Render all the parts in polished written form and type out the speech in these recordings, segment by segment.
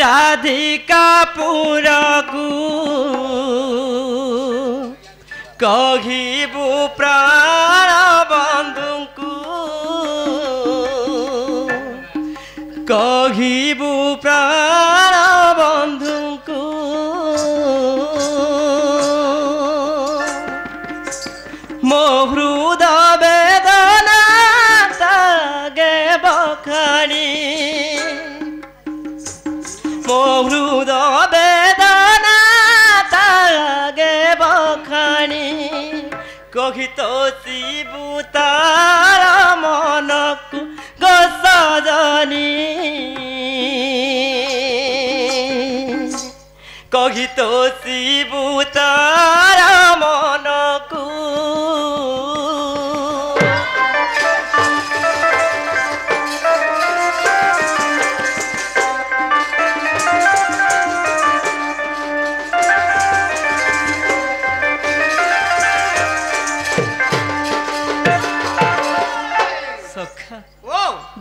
राधिका पुरकु कहिबु प्राण बंधुकु कहिबु प्राण बंधुकु मो हृद वेदना तागे बखाणी मो हृद वेदना तागे बखाणी कही तो शिबु तार मनकु गो सजनी कही तो शिबु तार मनकु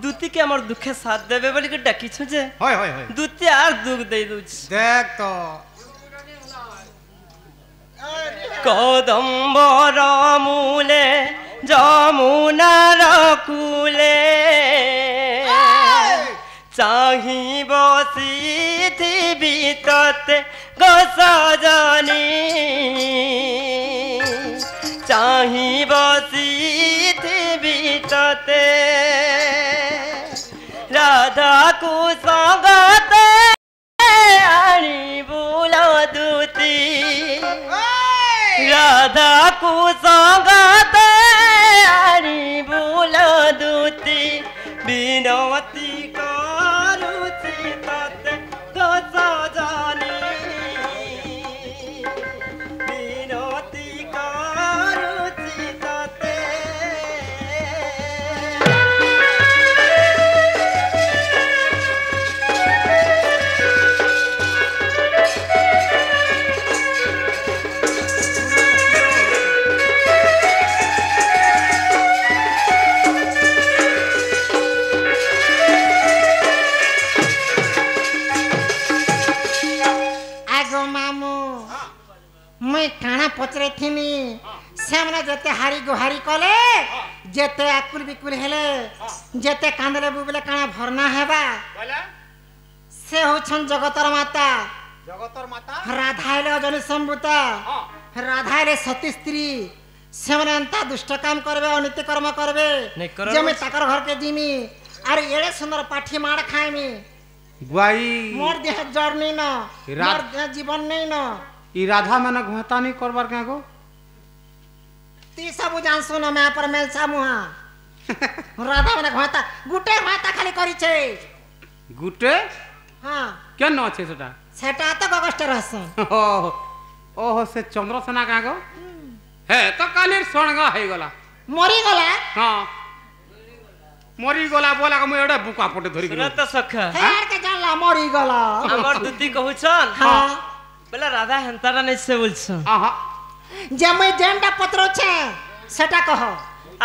दूती के हमर दुखे साथ देबे बोली के डाकी छु जे होय होय होय दूती आर दुख दे दुछ देख तो कदम्बर मूले जमुनार कूले चाहि बसिथिबि तते गो सजनी चाहि बसिथिबि तते राधा को संगत आनी बुला दूती राधा को संगत आनी बुला दूती बिनती करुची तते गो सजनी बिनती करुची तते काना पचरे थीनी सेमने जेते हारी गुहारी कले जेते आकुल बिकुल हेले जेते कांदले बुबले काना भरना हेबा से होछन जगतर माता राधा हेले अजनी संभूता राधा हेले सती स्त्री सेमने अंता दुष्ट काम करबे अनित्य कर्म करबे जमे ताकर घर के जिमी अरे एड़े सुंदर पाठी मार खाइमी गुआई मोर देह जर्नी न मोर देह जीवन नहीं न ई राधा माने घोता नहीं करबार के गो ती सब जान सुन मैं पर मेलसा मुहा राधा माने घोता गुटे माता खाली करी छे गुटे हां के न छे सेटा तो गगस्ट रहसन ओहो से चंद्रसेना का गो हे तो काली सोणगा हे गला मरी गला हां मरी गला बोला के मैं एडा बुका पटे धरि सुन त सखा हेर के जानला मरी गला हमर दुती कहू छन हां बेला राधा हंतारा नहीं से बोलछ आहा जमै जेंडा पत्रो छे सेटा कह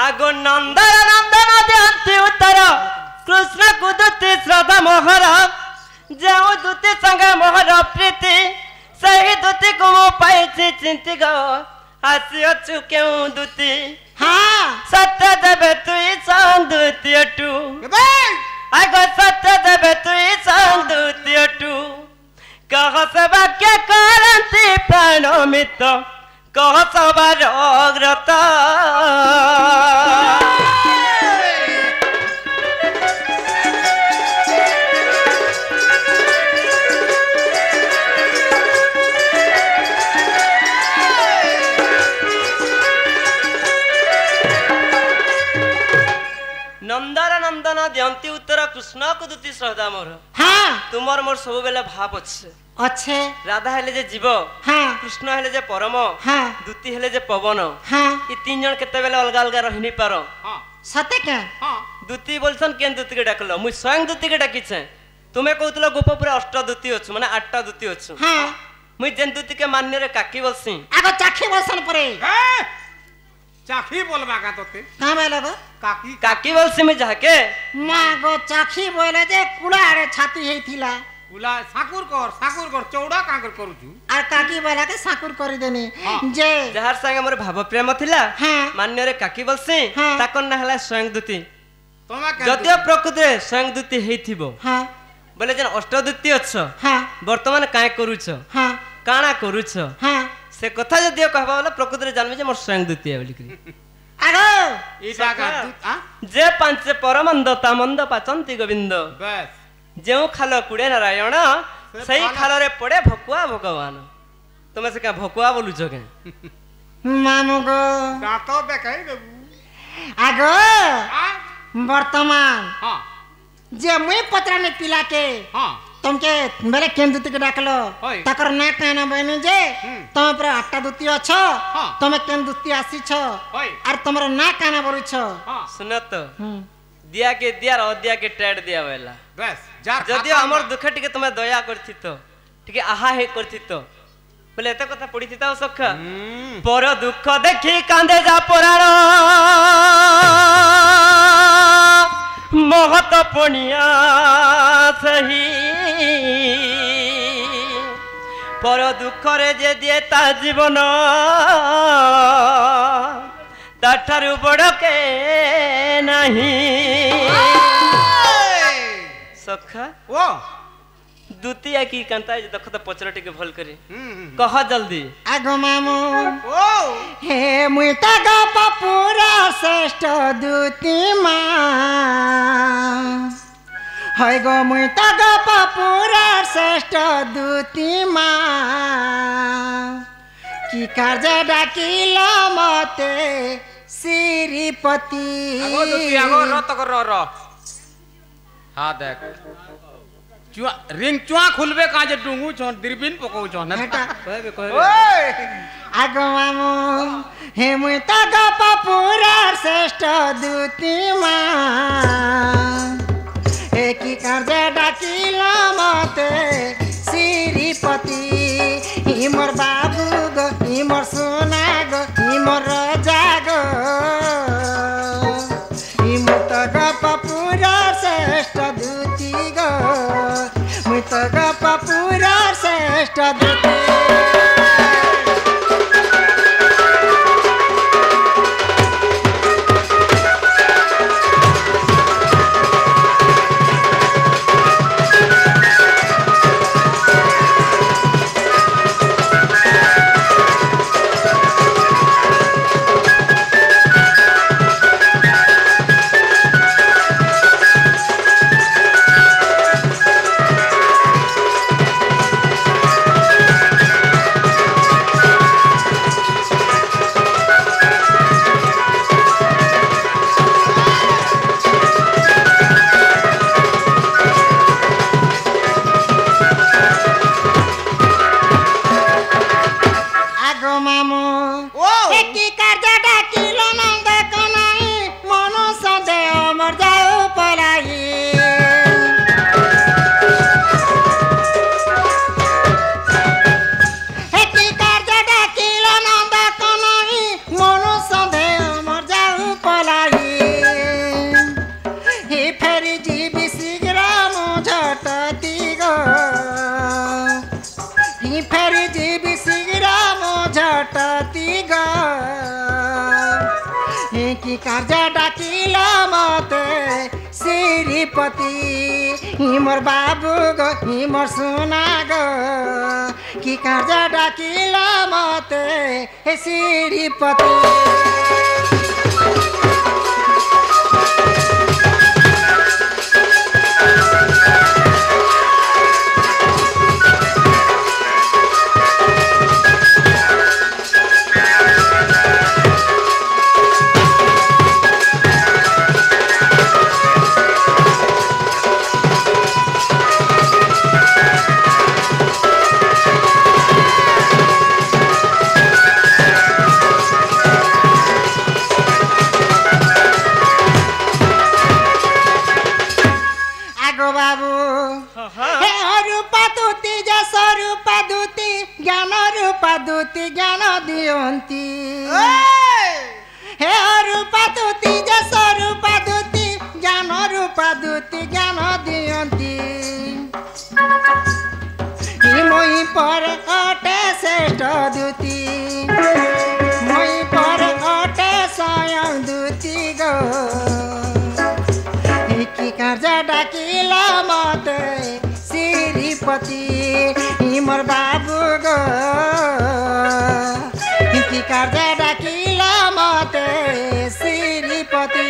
आगो नंदन नंदन देंति उत्तर कृष्ण कुदुति श्रद्धा मोहर जाओ दुति संग मोहर प्रीति सही दुति को पाइछि चिंति गो आसी अछु केउ दुति हां सत्य देबे तुई संदुति अटू आगो सत्य देबे तुई संदुति अटू कह से वाक्य करंती प्राणमित कह सबार अग्रत नंदन नंदन दियंती उत्तर कृष्ण को दुति श्रद्धा मोर हां तुमर मोर सब बेले भाव अच्छे अच्छे राधा हेले जे जीव हां कृष्ण हेले जे परम हां दुति हेले जे पवन हां ई तीन जन केते बेले अलग अलग रहिनी पारो हां सते के हां दुति बोलसन केन दुति के डाकलो मु स्वयं दुति के डाकी छे तुमे कहतलो गोपपुर अष्ट दुति अछि माने आठटा दुति अछि हां मु जेन दुति के मान्य रे काकी बलसी आगो चाखी बसन परे चाखी बोलबा का तोते का बेले गो काकी बलसी में जाके मां गो चाखी बोले जे कुड़ा रे छाती हेथिला बुला साकुर कर चौड़ा काकर करूछु আর কাকি বলাকে সাকুর করে দেনি হ্যাঁ। যে যাহার সাঙ্গে মোর ভাব প্রেম থিলা হ্যাঁ। মান্যরে কাকি বলছি হ্যাঁ। তাকর না হলা স্বয়ংদূতী তোমা কেন যদিও প্রকৃতিরে স্বয়ংদূতী হেইথিব হ্যাঁ বলে যেন অষ্টদূতী অছ হ্যাঁ বর্তমান কায় করুছ হ্যাঁ কাଣା করুছ হ্যাঁ সে কথা যদিও কহবা বলে প্রকৃতিরে জানবে যে মোর স্বয়ংদূতী বলি করি আগো এইটা কা যে পাঞ্চে পরমন্দ তামন্দ পাচন্তি গোবিন্দ बस যে খাল কুড়ে নারায়ণ সেই খালরে পড়ে ভকুয়া ভগবান তুমি সে কা ভকুয়া বলুছ কে মামু গো दांत बेकाई देबू আগো हां বর্তমান हां যে মুই পত্রানে পিলাকে हां তোমকে বেলে কেন দুতিকে ডাকলো হয়। তাকর না কানা বইনি যে হুম। তুমি পুরা আটটা দুতি অছ হ্যাঁ। তুমি কেন দুতি আসিছ হয়। আর তোমার না কানা বলুছ हां শুনো তো হুম দিয়া কে দিয়ার অদিয়া কে টেড দিয়া বেলা बस जार যদিও আমার দুঃখ টিকে তুমি দয়া করছিত টিকে আহা হে করছিত বলে এত কথা পড়িছিত সখ পর দুঃখ দেখি কান্দে যা পরাণ মহত পণিয়া সহি পর দুঃখরে যে দিয়ে তা জীবন তাঠারু বড় কে নাহি সখা ओ দ্বিতীয় কি কান্তা দেখ তো পচর টিকে ভাল করে কহ জলদি আগো মামু ओ হে মুই তা গপ পুরা শ্রেষ্ঠ দুতি মা হয় গো মুই তা গপ পুরা শ্রেষ্ঠ দুতি মা কি কার্য ডাকিল মতে শ্রীপতি आगो दुती आगो र तक र हां देख चुआ रिंग चुआ खुलबे का जे डुंगू छ दिरबिन पकौ छ न হেটা কইবে কইবে ओए আগো মামু হে মুই তা গপ পুরা শ্রেষ্ঠ দুতি মা হে কি কার্য ডাকিল মতে শ্রীপতি মোর বাবু গো মোর সোনা গো মোর রাজা গো মুই তো গপ পুরা শ্রেষ্ঠ দুতি গো মুই তো গপ পুরা শ্রেষ্ঠ দুতি আগো মামু ও একটি কার্য ডাকিল নন্দ কনাই মনুষ্য দেহ মর যাও পলাই একটি কার্য ডাকিল নন্দ কনাই মনুষ্য দেহ মর যাও পলাই হে ফেরি জীবি শীঘ্র মুঝটতি গো হি ফেরি জীবি শীঘ্র মুঝটতি গো হে কি কার্য ডাকিল মতে শ্রীপতি হি মোর বাবু গো হি মোর সোনা গো কি কার্য ডাকিল মতে হে শ্রীপতি আগো বাবু হে রূপা দুতি যে স্বরূপা দুতি জ্ঞান রূপা দুতি জ্ঞান দিয়ন্তি হে রূপা দুতি যে স্বরূপা দুতি জ্ঞান রূপা দুতি জ্ঞান দিয়ন্তি दूती मई पर अटे स्वयं दूती गो की कार्य डाकिला मते श्रीपति मोर बाबू गो की कार्य डाकिला मते श्रीपति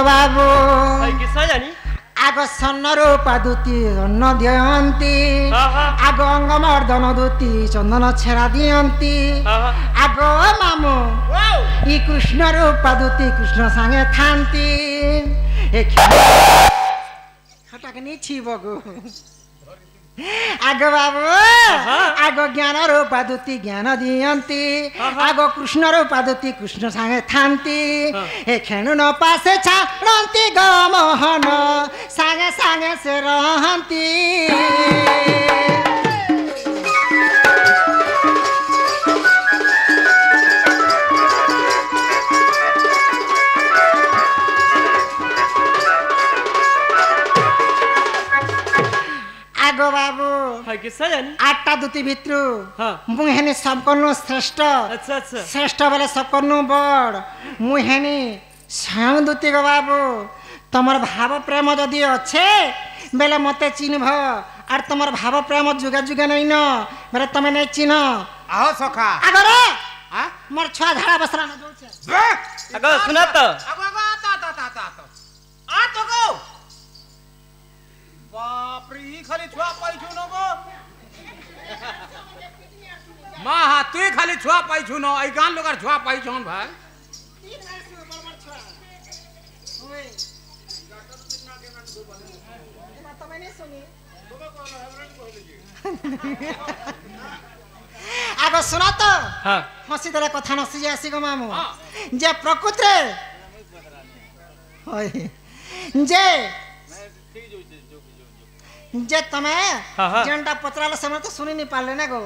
बाबू आग सन्नरो पादुती अन्न दियंती आग अंगमर्दन दूती चंदन छेरा दियंती आग मामू ई कृष्ण रूपा दूती कृष्ण सांगे थांती खटाकनी छिबगो आग बाबू आग ज्ञान रूपा दूती ज्ञान दियंती आग कृष्ण रूपा दूती कृष्ण सांगे थांती ए खेणु न पासे छाड़ती ग मोहन सांगे सांगे से रहंती आगो बाबू आठटा दूती भित्रु मुहेनी सबकनु श्रेष्ठ अच्छा अच्छा श्रेष्ठ बेले सबकनु बड़ मुहेनी स्वयं दूती गो बाबू तमर भाव प्रेम जदि अच्छे बेले मते चिन्ह और तमर भाव प्रेम जुगा जुगा नहीं न बेले तमे नहीं चिन्ह आओ सखा आगो रे मोर छुआ झाड़ा बसरा न जोचे आगो सुना तो आगो आ तो गो बाप रे खाली छुआ पाइछु न गो मा हा तू खाली छुआ पाइछु न आई गान लोगर छुआ पाइछन भाई आगो सुना तो हां हसी दरे कथा नसी आसी गो मामू जे प्रकृति होय जे जे तमे जेंटा पचराले समय तो सुनी नहीं पाले ना गो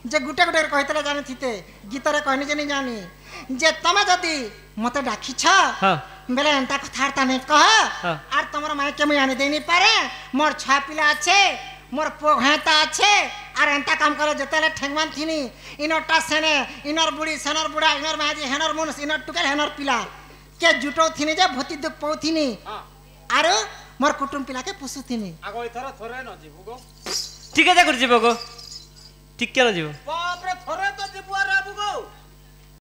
जे गुटे गुटे कहतले जानि थिते गीत रे कहनी जे नहीं जानी जे तमे जदी मते डाकी छ बेले एंता कथार्ता नहीं कह आर तमर माई के मैं आनी दे नहीं पारे मोर छा पिला अच्छे मोर पोघेता अच्छे आर एंता काम करे जतेले ठेंगमान थिनी इनोटा सेने इनर बुढ़ी सेनर बुढ़ा इनर माजी हेनर मुनस इनर टुकेल हेनर पिला के जुटो थिनी जे भूति दुख पौ थिनी आरो मोर कुटुम पिला के पुसु थिनी आगो इथरा थोरे न जीवो गो ठीक है जा कर जीवो गो ठीक के न जीवो बाप रे थोरे तो जीवो रे बुगो